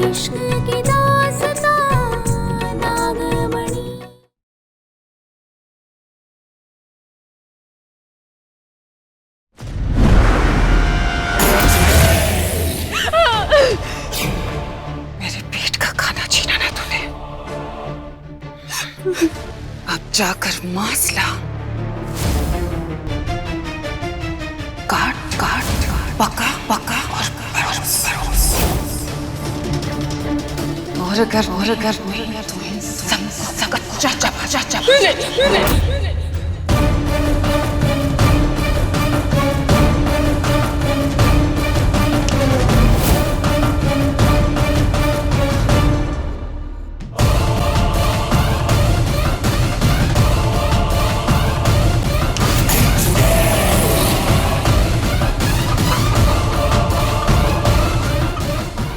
इश्क की दास्तां नागमणि। मेरे पेट का खाना छीना ना तूने। अब जाकर मांस ला, काट काट पका पका और परोस परोस। और अगर मैं तुम्हें सब कच्चा चबा चबा।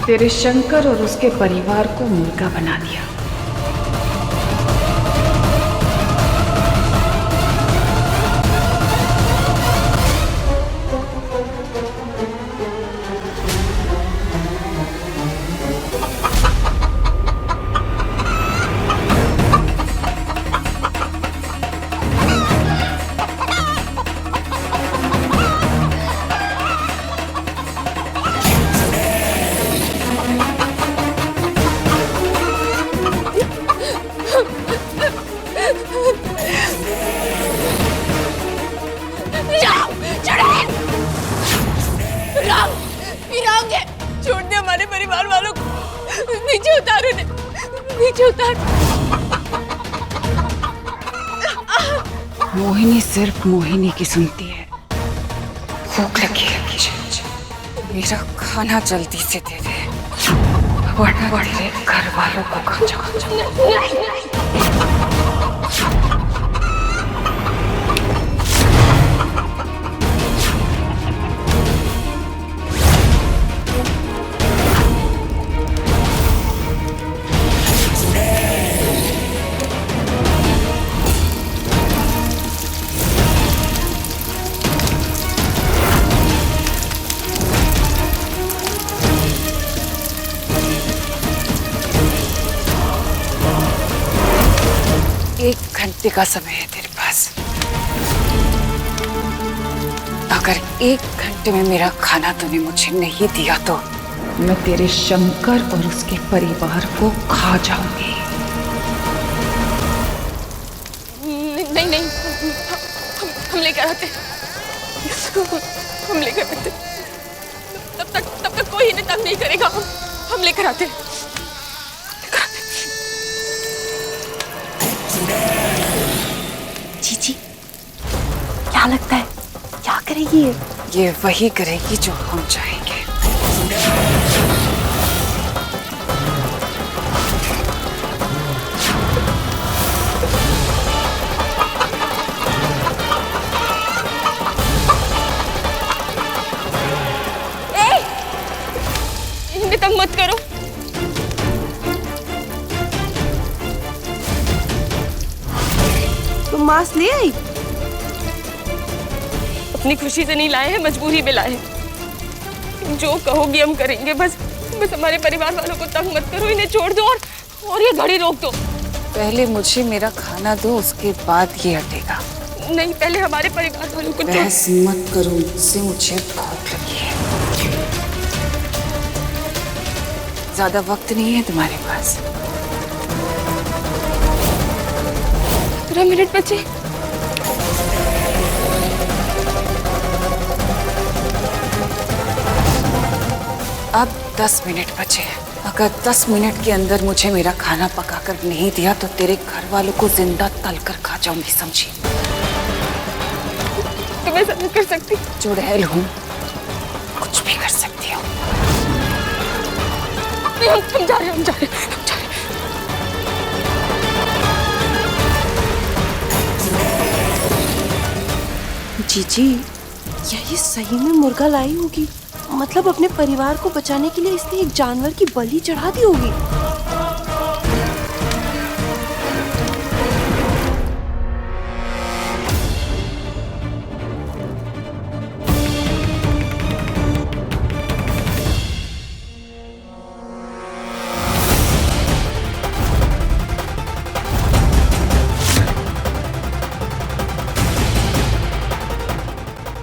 तेरे शंकर और उसके परिवार को मुर्गा बना दिया। छोड़ दे हमारे परिवार वालों को, नीचे उतार उन्हें, नीचे उतार। मोहिनी सिर्फ मोहिनी की सुनती है। भूख लगी है मुझे, मेरा खाना जल्दी से दे दे, वरना तेरे घर वालों को खाचा खाचा। एक घंटे का समय है तेरे पास। अगर एक घंटे में मेरा खाना तूने मुझे नहीं दिया तो मैं तेरे शंकर और उसके परिवार को खा जाऊंगी। नहीं नहीं, हम लेकर आते, हम लेकर आते। तब तक कोई इन्हें तंग नहीं करेगा। हम लेकर आते। जीजी, क्या लगता है क्या करेगी ये वही करेगी जो हम चाहेंगे। इन्हें तंग मत करो। तुम मांस ले आई? अपनी खुशी से नहीं लाए हैं, मजबूरी में लाए हैं। जो कहोगी हम करेंगे। बस हमारे परिवार वालों को तंग मत करो, इन्हें छोड़ दो और ये घड़ी रोक दो। पहले मुझे मेरा खाना दो, उसके बाद ये हटेगा। नहीं, पहले हमारे परिवार वालों को बहस मत करो मुझसे, मुझे भूख लगी है। ज्यादा वक्त नहीं है तुम्हारे पास। 15 मिनट बचे। अब 10 मिनट बचे हैं। अगर 10 मिनट के अंदर मुझे मेरा खाना पकाकर नहीं दिया तो तेरे घर वालों को जिंदा तल कर खा जाऊंगी, समझी? तुम ऐसा नहीं कर सकती। चुड़ैल हूँ, कुछ भी कर सकती हूँ। हम जा रहे हैं। जीजी, यही सही में मुर्गा लाई होगी। मतलब अपने परिवार को बचाने के लिए इसने एक जानवर की बलि चढ़ा दी होगी।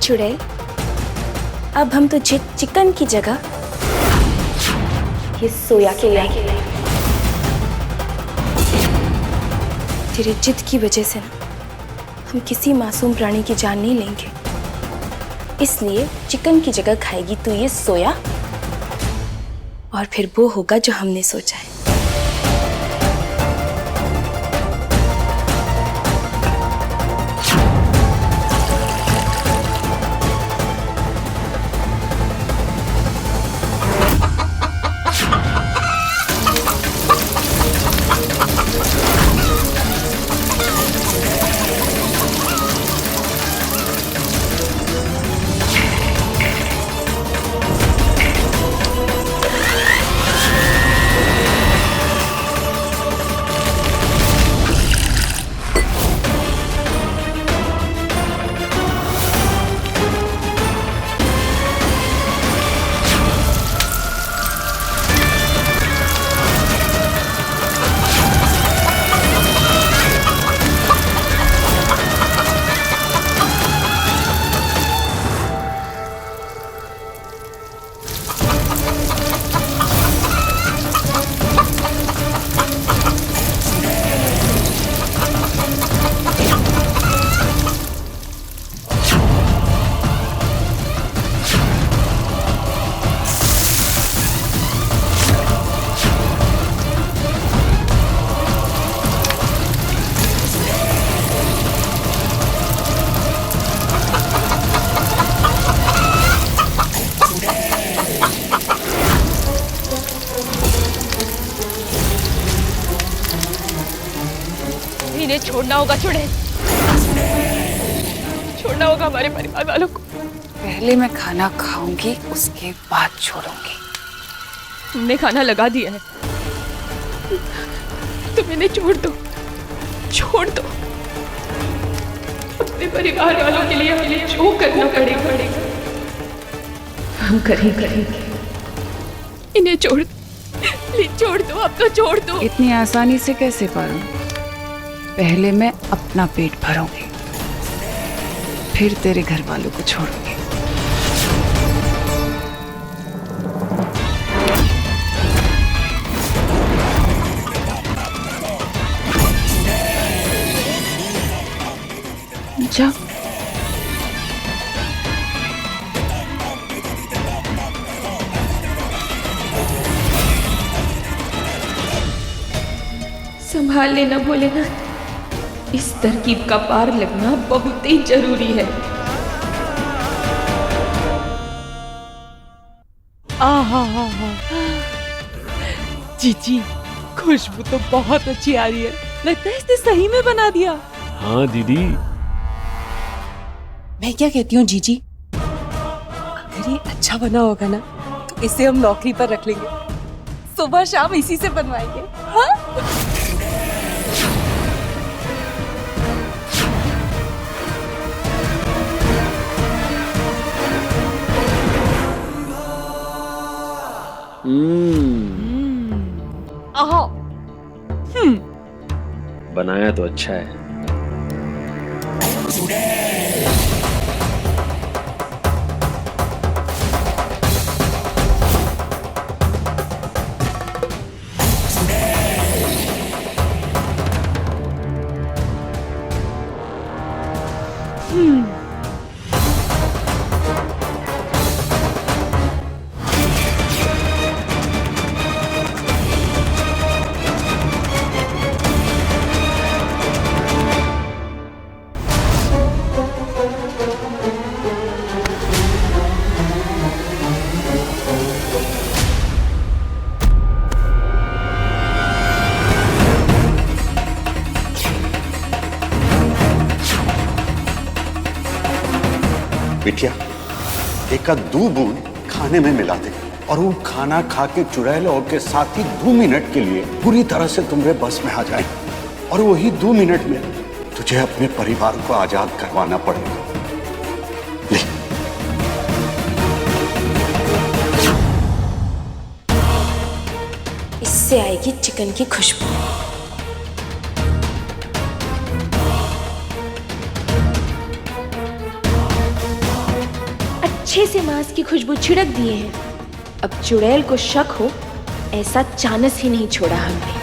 चुड़ैल, अब हम तुझे चिकन की जगह ये सोया खिलाएंगे। तेरी जिद की वजह से ना हम किसी मासूम प्राणी की जान नहीं लेंगे, इसलिए चिकन की जगह खाएगी तू ये सोया, और फिर वो होगा जो हमने सोचा है। इन्हें छोड़ना होगा चुड़ैल, छोड़ना होगा हमारे परिवार वालों को। पहले मैं खाना खाऊंगी, उसके बाद छोड़ूंगी। तुमने खाना लगा दिया है, तुम इन्हें छोड़ दो, छोड़ दो। अपने परिवार वालों के लिए हमें जो करना पड़ेगा हम करेंगे। इन्हें छोड़ दो, प्लीज छोड़ दो, अब तो छोड़ दो। इतनी आसानी से कैसे पारूं? पहले मैं अपना पेट भरूंगी, फिर तेरे घर वालों को छोड़ूंगी। जा। संभाल लेना भोलेनाथ, इस तरकीब का पार लगना बहुत ही जरूरी है। जीजी, खुशबू तो बहुत अच्छी आ रही है, लगता है इसने सही में बना दिया। हाँ दीदी। मैं क्या कहती हूँ जीजी, अगर ये अच्छा बना होगा ना तो इसे हम नौकरी पर रख लेंगे, सुबह शाम इसी से बनवाएंगे। हाँ? बनाया तो अच्छा है। बिटिया, एक दो बूंद खाने में मिला दे और वो खाना खा के चुड़ैल और के साथ ही 2 मिनट के लिए पूरी तरह से तुम्हारे बस में आ जाए, और वही 2 मिनट में तुझे अपने परिवार को आजाद करवाना पड़ेगा। ले। इससे आएगी चिकन की खुशबू। अच्छे से मांस की खुशबू छिड़क दिए हैं। अब चुड़ैल को शक हो ऐसा चानस ही नहीं छोड़ा हमने।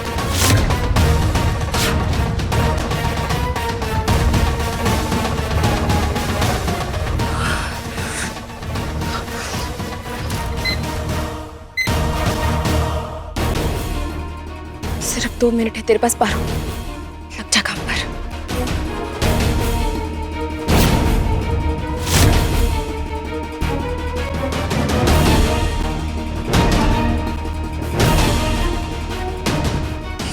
सिर्फ 2 मिनट है तेरे पास पारो, लग जा काम पर।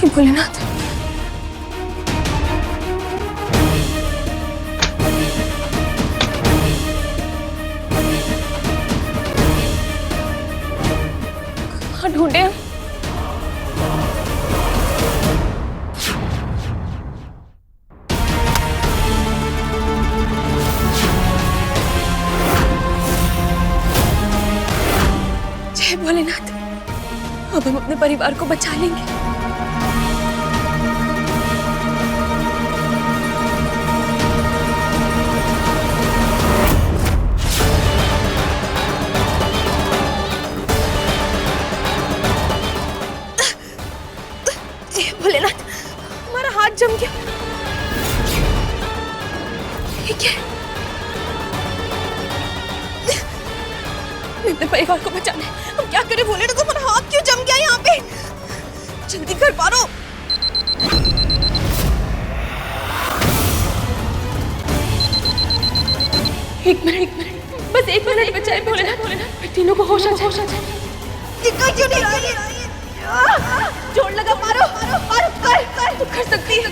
हे भोलेनाथ, कहाँ ढूंढे हम? जय भोलेनाथ, अब हम अपने परिवार को बचा लेंगे। भोलेनाथ, हमारा हाथ जम गया। ये क्या है? मैं अपने परिवार को बचाना है। हम क्या करें भोलेनाथ? हमारा हाथ क्यों जम गया यहाँ पे? जल्दी कर पारो। एक मिनट, बस 1 मिनट बचाए भोलेनाथ। तीनों को होश आ जाए। दिक्कत क्यों नहीं आ रही? जोड़ लगा पारो, कर तू कर सकती है।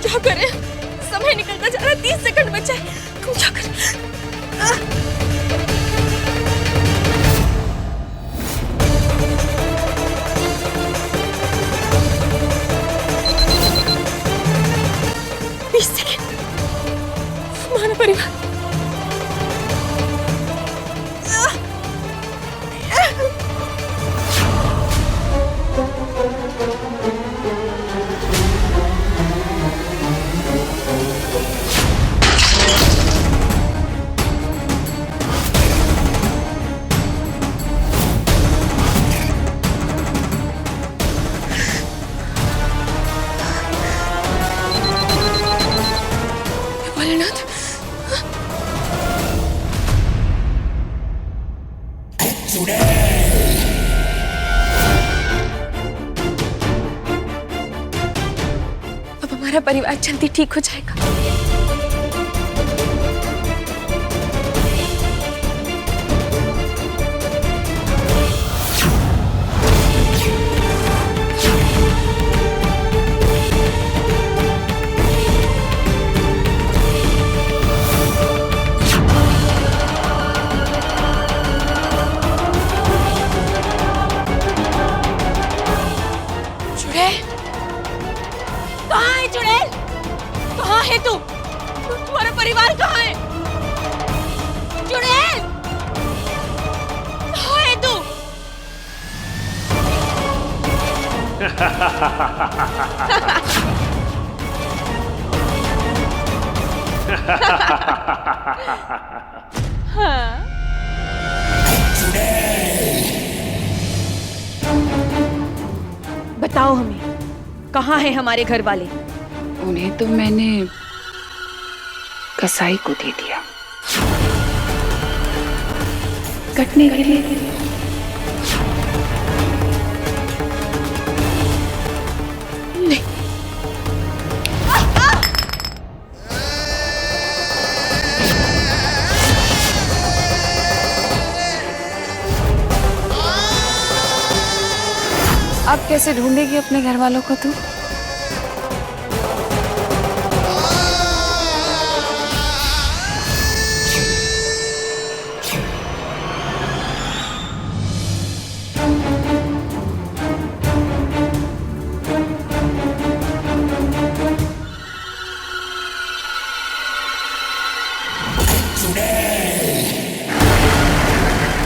क्या करें? समय निकलता जा रहा है, 30 सेकंड बचा है। तुम क्या करें? हमारा परिवार भोलेनाथ, अब हमारा परिवार जल्दी ठीक हो जाएगा। कहाँ है चुड़ैल? कहाँ है तू? तुम्हारा परिवार कहाँ है? चुड़ैल, कहाँ है तू? हाँ। बताओ हमें, कहाँ है हमारे घर वाले? उन्हें तो मैंने कसाई को दे दिया कटने के लिए। नहीं, अब कैसे ढूंढेगी अपने घर वालों को तू?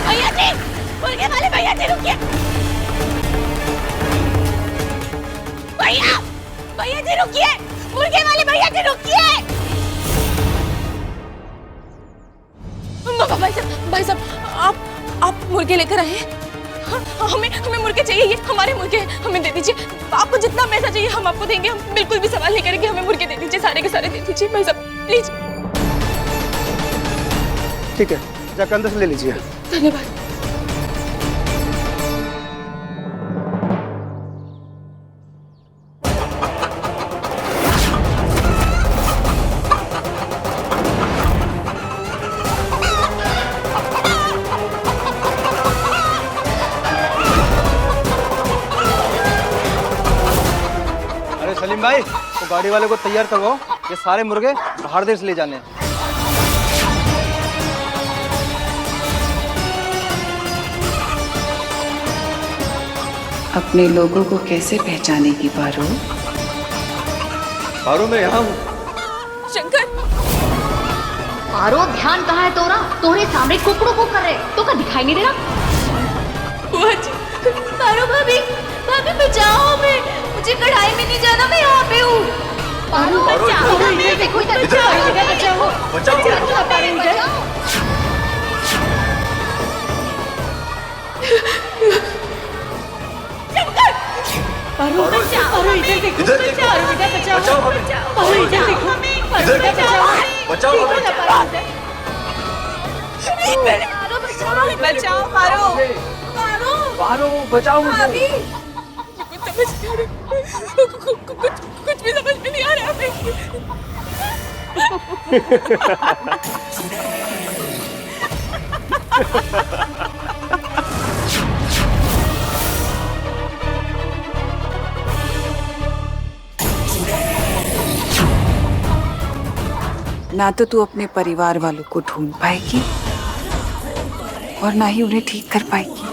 भैया जी, मुर्गे वाले भैया जी रुकिए। भैया, भैया जी रुकिए, मुर्गे वाले भैया जी रुकिए। भाई साहब आप मुर्गे लेकर आए हैं? हमें मुर्गे चाहिए, ये हमारे मुर्गे हैं, हमें दे दीजिए। आपको जितना पैसा चाहिए हम आपको देंगे, हम बिल्कुल भी सवाल नहीं करेंगे, हमें मुर्गे दे दीजिए, सारे के सारे दे दीजिए भाई साहब प्लीज। ठीक है, जाकर अंदर से ले लीजिए। धन्यवाद। सलीम भाई, तो गाड़ी वाले को तैयार करवाओ, ये सारे मुर्गे बाहर देश ले जाने हैं। अपने लोगों को कैसे पहचानेगी पारो? पारो, मैं यहाँ हूँ। शंकर, पारो ध्यान कहाँ है तोरा? तोरे सामने कुकड़ू को कर रहे, तो क्या दिखाई नहीं दे रहा? बुआ जी। पारो भाभी, भाभी बचाओ हमें, मुझे कढ़ाई में नहीं जाना, मैं यहाँ पे हूँ। पारो बचाओ, देखो इधर, बचाओ, बचाओ, पारो बचाओ, पारो इधर देखो, बचाओ, इधर बचाओ, पारो इधर देखो, इधर बचाओ, बचाओ पारो, पारो बचाओ मुझे। कुछ भी समझ में नहीं आ रहा है। ना तो तू अपने परिवार वालों को ढूंढ पाएगी और ना ही उन्हें ठीक कर पाएगी।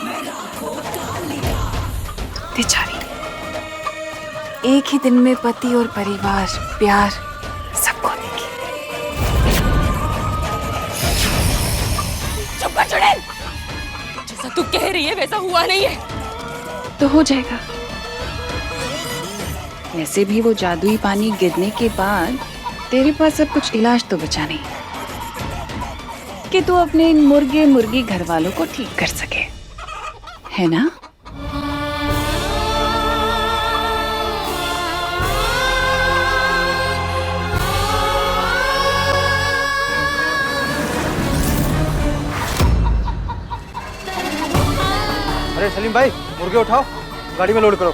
बेचारी, एक ही दिन में पति और परिवार, प्यार सबको देगी। चुप कर चुड़ैल, जैसा तू कह रही है वैसा हुआ नहीं है। तो हो जाएगा। वैसे भी वो जादुई पानी गिरने के बाद तेरे पास अब कुछ इलाज तो बचा नहीं कि तू अपने इन मुर्गे मुर्गी घर वालों को ठीक कर सके, है ना? अरे सलीम भाई, मुर्गे उठाओ, गाड़ी में लोड करो।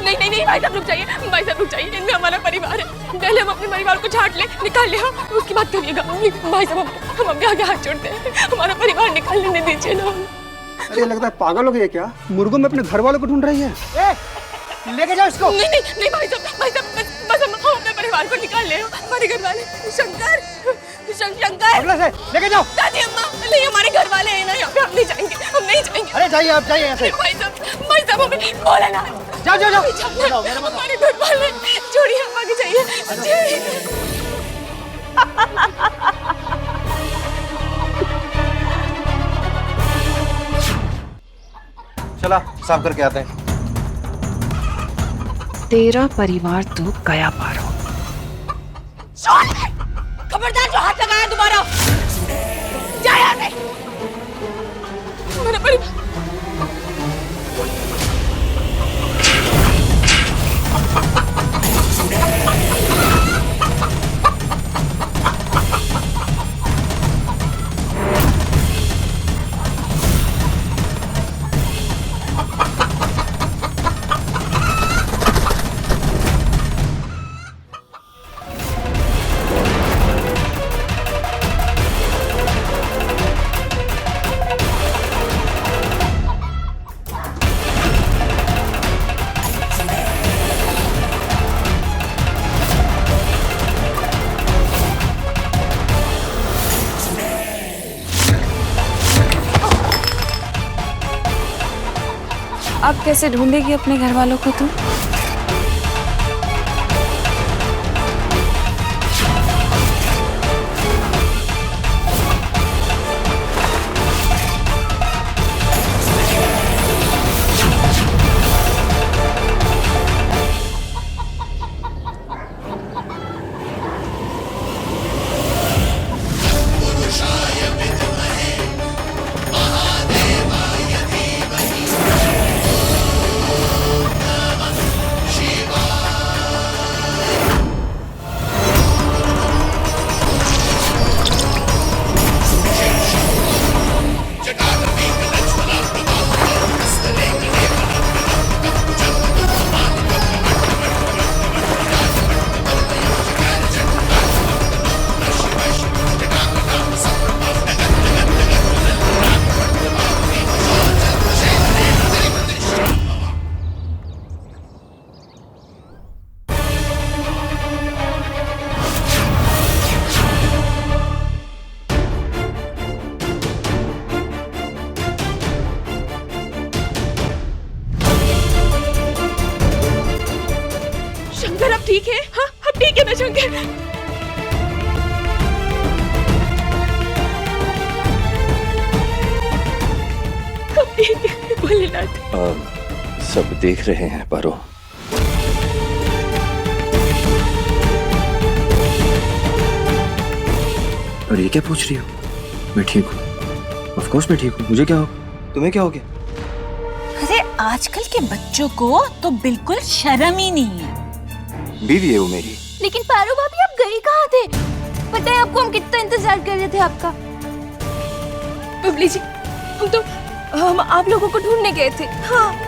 नहीं नहीं नहीं भाई साहब रुक जाइए, भाई साहब रुक जाइए, इनमें हमारा परिवार है। पहले हम अपने परिवार को छांट ले, निकाल ले, हम उसकी बात करिएगा। भाई साहब हम अपने आगे हाथ जोड़ते हैं, हमारा परिवार निकाल लेने दीजिए ना। अरे लगता है पागल हो गई है क्या? मुर्गों में अपने घर वालों को ढूंढ रही है। लेके जाओ इसको। नहीं नहीं नहीं भाई साहब बस हम अपने परिवार को निकाल ले, हमारे घर वाले। शंकर, शंकर अगले से लेके जाओ। दादी अम्मा, नहीं हमारे घर वाले हैं ना यहाँ पे, हम नहीं जाएंगे, हम नहीं जाएंगे। अरे जाइए, आप जाइए यहाँ से। भाई साहब हमें बोले ना। जाओ जाओ जाओ। हमारे घर वाले छोड़िए, हम आगे जाइए। चला साफ करके आते हैं। तेरा परिवार तो गया पारो। खबरदार जो हाथ लगाया दोबारा, जा यहाँ से। मेरा परिवार अब कैसे ढूंढेगी अपने घर वालों को तू? मुर्गे। भोलेनाथ। सब देख रहे हैं पारो। और ये क्या पूछ रही हो? मैं ठीक हूँ, ऑफ कोर्स मैं ठीक हूँ। मुझे क्या हो? तुम्हें क्या हो गया? अरे आजकल के बच्चों को तो बिल्कुल शर्म ही नहीं है। बीवी है वो मेरी। लेकिन पारो भाभी आप गए कहाँ थे? पता है आपको हम कितना इंतजार कर रहे थे आपका। बबली जी हम आप लोगों को ढूंढने गए थे। हाँ